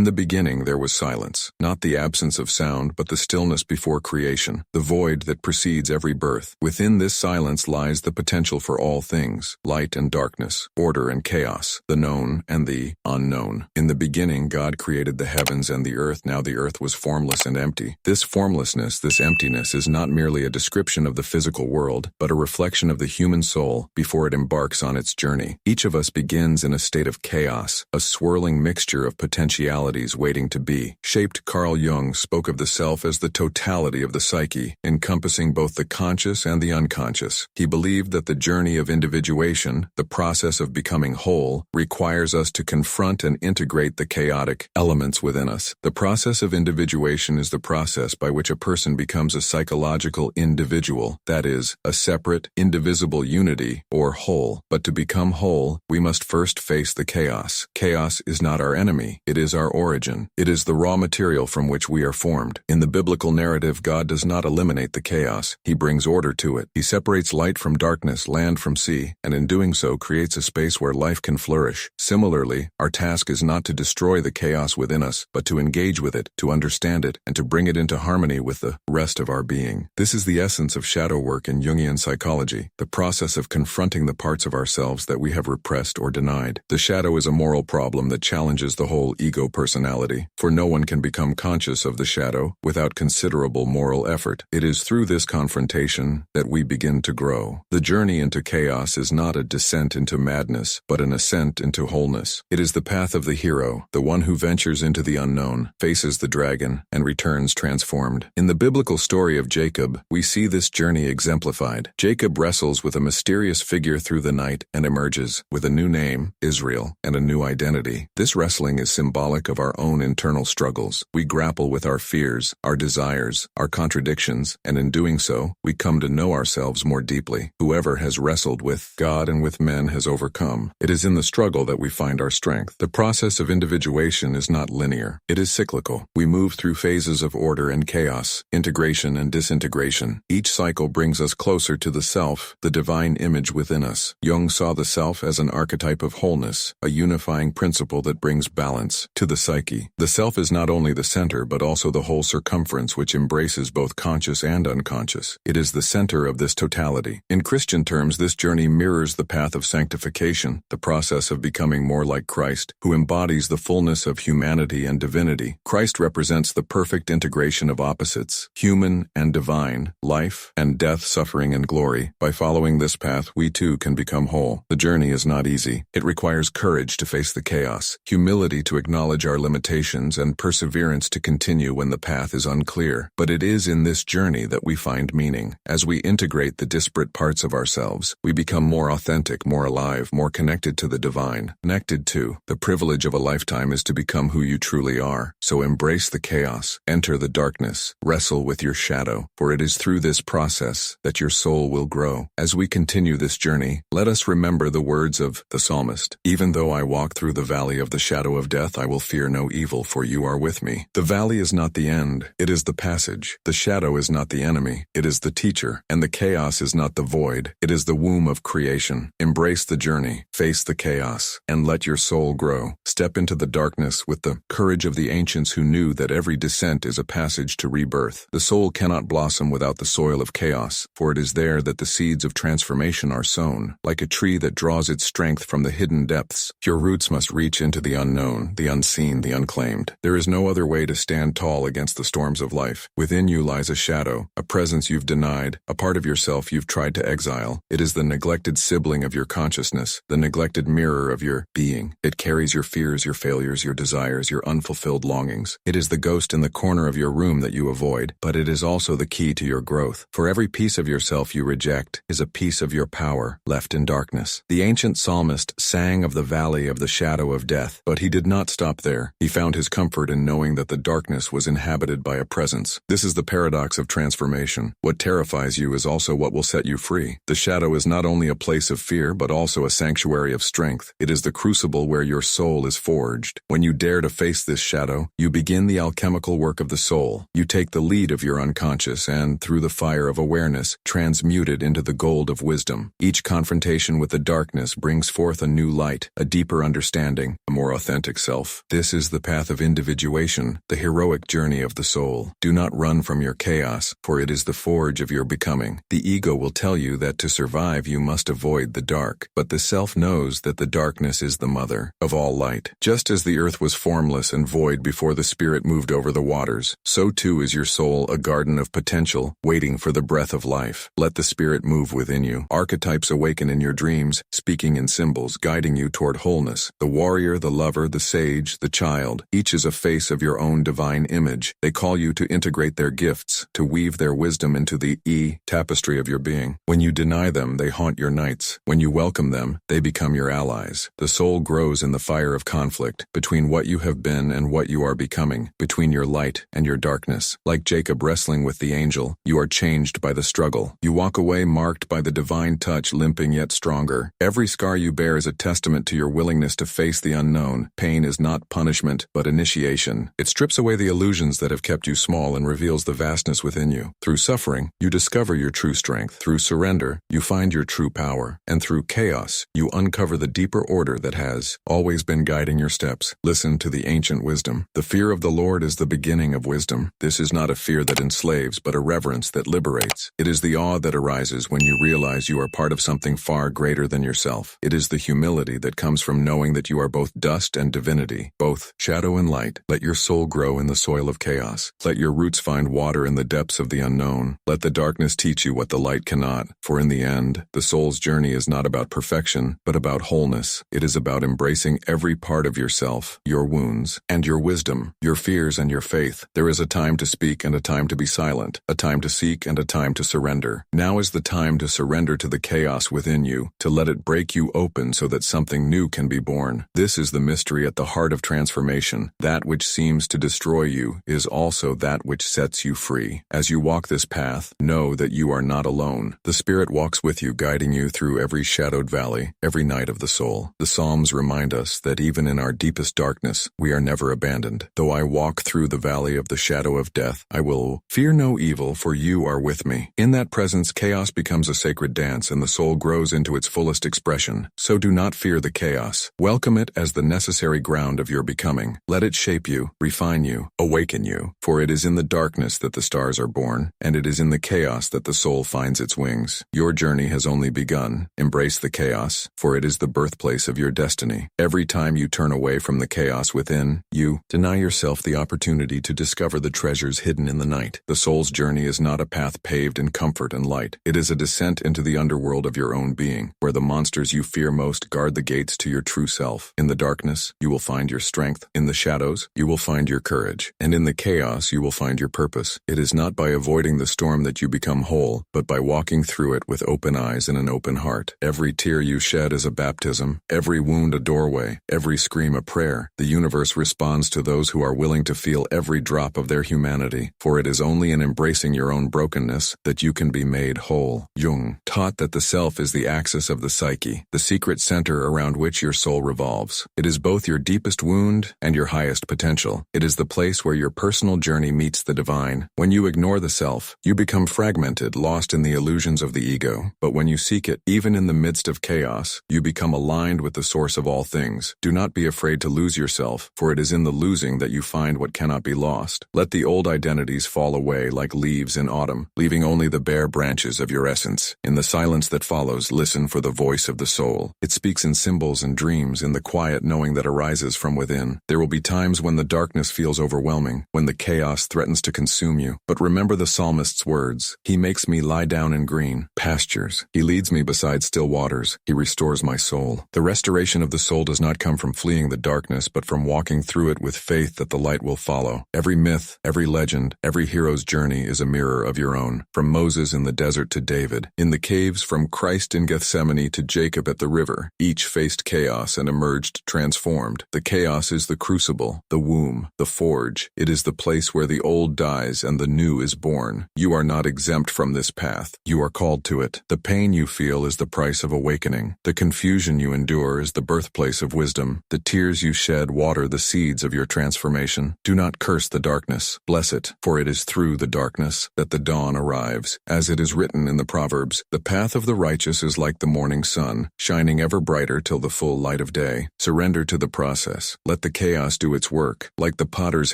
the beginning there was silence, not the absence of sound but the stillness before creation, the void that precedes every birth. Within this silence lies the potential for all things, light and darkness, order and chaos, the known and the unknown. In the beginning God created the heavens and the earth. Now the earth was formless and empty. This formlessness, this emptiness, is not merely a description of the physical world, but a reflection of the human soul before it embarks on its journey. Each of us begins in a state of chaos, a swirling mixture of potentialities waiting to be shaped. Carl Jung spoke of the self as the totality of the psyche, encompassing both the conscious and the unconscious. He believed that the journey of individuation, the process of becoming whole, requires us to confront and integrate the chaotic elements within us. The process of individuation is the process by which a person becomes a psychological individual, that is, a separate, indivisible unity, or whole. But to become whole, we must first face the chaos. Chaos is not our enemy, it is our origin. It is the raw material from which we are formed. In the biblical narrative, God does not eliminate the chaos, He brings order to it. He separates light from darkness, land from sea, and in doing so creates a space where life can flourish. Similarly, our task is not to destroy the chaos within us, but to engage with it, to understand it, and to bring it into harmony with the rest of our being. This is the essence of shadow work in Jungian psychology, the process of confronting the parts of ourselves that we have repressed or denied. The shadow is a moral problem that challenges the whole ego personality, for no one can become conscious of the shadow without considerable moral effort. It is through this confrontation that we begin to grow. The journey into chaos is not a descent into madness, but an ascent into wholeness. It is the path of the hero, the one who ventures into the unknown, faces the dragon, and returns transformed. In the biblical story of Jacob, we see this journey exemplified. Jacob wrestles with a mysterious figure through the night and emerges with a new name, Israel, and a new identity. This wrestling is symbolic of our own internal struggles. We grapple with our fears, our desires, our contradictions, and in doing so, we come to know ourselves more deeply. Whoever has wrestled with God and with men has overcome. It is in the struggle that we find our strength. The process of individuation is not linear. It is cyclical. We move through phases of order and chaos, integration and disintegration. Each cycle brings us closer to the self, the divine image within us. Jung saw the self as an archetype of wholeness, a unifying principle that brings balance to the psyche. The self is not only the center but also the whole circumference which embraces both conscious and unconscious. It is the center of this totality. In Christian terms, this journey mirrors the path of sanctification, the process of becoming more like Christ, who embodies the fullness of humanity and divinity. Christ represents the perfect integration of opposites, human and divine, life and death, suffering and glory. By following this path, we too can become whole. The journey is not easy. It requires courage to face the chaos, humility to acknowledge our limitations, and perseverance to continue when the path is unclear. But it is in this journey that we find meaning. As we integrate the disparate parts of ourselves, we become more authentic, more alive, more connected to the divine. Connected to the privilege of a lifetime is to become who you truly are. So embrace the chaos, enter the darkness, wrestle with your shadow, for it is through this process that your soul will grow. As we continue this journey, let us remember the words of the psalmist. Even though I walk through the valley of the shadow of death, I will fear no evil, for you are with me. The valley is not the end, it is the passage. The shadow is not the enemy, it is the teacher. And the chaos is not the void, it is the womb of creation. Embrace the journey, face the chaos, and let your soul grow. Step into the darkness with the courage of the ancients who knew that every descent is a passage to rebirth. The soul cannot blossom without the soil of chaos, for it is there that the seeds of transformation are sown. Like a tree that draws its strength from the hidden depths, your roots must reach into the unknown, the unseen, the unclaimed. There is no other way to stand tall against the storms of life. Within you lies a shadow, a presence you've denied, a part of yourself you've tried to exile. It is the neglected sibling of your consciousness, the neglected mirror of your being. It carries your fears, your failures, your desires, your unfulfilled longings. It is the ghost in the corner of your room that you avoid, but it is also the key to your growth. For every piece of yourself you reject is a piece of your power left in darkness. The ancient psalmist sang of the valley of the shadow of death, but he did not stop there. He found his comfort in knowing that the darkness was inhabited by a presence. This is the paradox of transformation. What terrifies you is also what will set you free. The shadow is not only a place of fear, but also a sanctuary of strength. It is the crucible where your soul is forged. When you dare to face this shadow, you begin the alchemical work of the soul. You take the lead of your unconscious and, through the fire of awareness, transmute it into the gold of wisdom. Each confrontation with the darkness brings forth a new light, a deeper understanding, a more authentic self. This is the path of individuation, the heroic journey of the soul. Do not run from your chaos, for it is the forge of your becoming. The ego will tell you that to survive you must avoid the dark, but the self knows that the darkness is the mother of all light. Just as the earth was formless and void before the spirit moved over the waters, so too is your soul a garden of potential, waiting for the breath of life. Let the spirit move within you. Archetypes awaken in your dreams, speaking in symbols, guiding you toward wholeness. The warrior, the lover, the sage, the child, each is a face of your own divine image. They call you to integrate their gifts, to weave their wisdom into the tapestry of your being. When you deny them, they haunt your nights. When you welcome them, they become your allies. The soul grows in the fire of conflict, between what you have been and what you are becoming, between your light and your darkness. Like Jacob wrestling with the angel, you are changed by the struggle. You walk away marked by the divine touch, limping yet stronger. Every scar you bear is a testament to your willingness to face the unknown. Pain is not punishment, but initiation. It strips away the illusions that have kept you small and reveals the vastness within you. Through suffering, you discover your true strength. Through surrender, you find your true power. And through chaos, you uncover the deeper order that has always been guiding your steps. Listen to the ancient wisdom. The fear of the Lord is the beginning of wisdom. This is not a fear that enslaves, but a reverence that liberates. It is the awe that arises when you realize you are part of something far greater than yourself. It is the humility that comes from knowing that you are both dust and divinity, both shadow and light. Let your soul grow in the soil of chaos. Let your roots find water in the depths of the unknown. Let the darkness teach you what the light cannot, for in the end, the soul's journey is not about perfection, but about wholeness. It is about embracing every part of yourself, your wounds, and your wisdom, your fears and your faith. There is a time to speak and a time to be silent, a time to seek and a time to surrender. Now is the time to surrender to the chaos within you, to let it break you open so that something new can be born. This is the mystery at the heart of transformation. That which seems to destroy you is also that which sets you free. As you walk this path, know that you are not alone. The Spirit walks with you, guiding you through every shadowed valley, every night of the soul. The Psalms remind us that even in our deepest darkness, we are never abandoned. Though I walk through the valley of the shadow of death, I will fear no evil, for you are with me. In that presence, chaos becomes a sacred dance and the soul grows into its fullest expression. So do not fear the chaos. Welcome it as the necessary ground of your becoming. Let it shape you, refine you, awaken you. For it is in the darkness that the stars are born, and it is in the chaos that the soul finds its wings. Your journey has only begun. Embrace the chaos, for it is the birthplace of your destiny. Every time you turn away from the chaos within, you deny yourself the opportunity to discover the treasures hidden in the night. The soul's journey is not a path paved in comfort and light. It is a descent into the underworld of your own being, where the monsters you fear most guard the gates to your true self. In the darkness, you will find your strength. In the shadows, you will find your courage. And in the chaos, you will find your purpose. It is not by avoiding the storm that you become whole, but by walking through it with open eyes and an open heart. Every tear you shed is a baptism, every wound a doorway, every scream a prayer. The universe responds to those who are willing to feel every drop of their humanity, for it is only in embracing your own brokenness that you can be made whole. Jung taught that the self is the axis of the psyche, the secret center around which your soul revolves. It is both your deepest wound and your highest potential. It is the place where your personal journey meets the divine. When you ignore the self, you become fragmented, lost in the illusions of the ego. But when you seek it, even in the midst of chaos, you become aligned with the source of all things. Do not be afraid to lose yourself, for it is in the losing that you find what cannot be lost. Let the old identities fall away like leaves in autumn, leaving only the bare branches of your essence. In the silence that follows, listen for the voice of the soul. It speaks in symbols and dreams, in the quiet knowing that arises from within. There will be times when the darkness feels overwhelming, when the chaos threatens to consume you. But remember the psalmist's words. He makes me lie down in green pastures. He leads me beside still waters. He restores my soul. The restoration of the soul does not come from fleeing the darkness, but from walking through it with faith that the light will follow. Every myth, every legend, every hero's journey is a mirror of your own. From Moses in the desert to David in the caves, from Christ in Gethsemane to Jacob at the river, each faced chaos and emerged transformed. The chaos is the crucible, the womb, the forge. It is the place where the old dies and the new is born. You are not exempt from this path. You are called to to it. The pain you feel is the price of awakening. The confusion you endure is the birthplace of wisdom. The tears you shed water the seeds of your transformation. Do not curse the darkness. Bless it, for it is through the darkness that the dawn arrives. As it is written in the Proverbs, the path of the righteous is like the morning sun, shining ever brighter till the full light of day. Surrender to the process. Let the chaos do its work. Like the potter's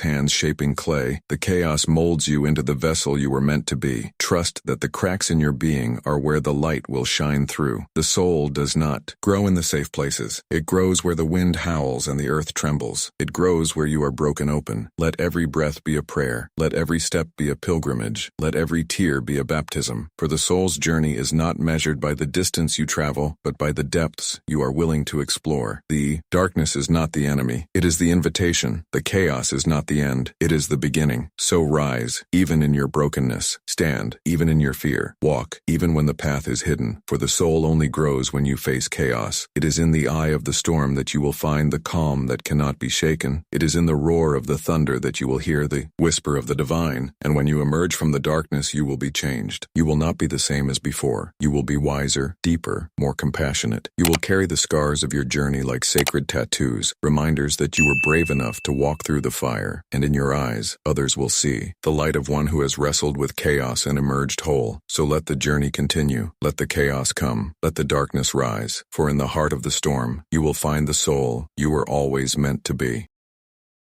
hands shaping clay, the chaos molds you into the vessel you were meant to be. Trust that the cracks in your being are where the light will shine through. The soul does not grow in the safe places. It grows where the wind howls and the earth trembles. It grows where you are broken open. Let every breath be a prayer. Let every step be a pilgrimage. Let every tear be a baptism. For the soul's journey is not measured by the distance you travel, but by the depths you are willing to explore. The darkness is not the enemy. It is the invitation. The chaos is not the end. It is the beginning. So rise, even in your brokenness. Stand, even in your fear. Walk, even when the path is hidden. For the soul only grows when you face chaos. It is in the eye of the storm that you will find the calm that cannot be shaken. It is in the roar of the thunder that you will hear the whisper of the divine. And when you emerge from the darkness, you will be changed. You will not be the same as before. You will be wiser, deeper, more compassionate. You will carry the scars of your journey like sacred tattoos, reminders that you were brave enough to walk through the fire. And in your eyes, others will see the light of one who has wrestled with chaos and emerged whole. So let the journey continue. Let the chaos come. Let the darkness rise. For in the heart of the storm, you will find the soul you were always meant to be.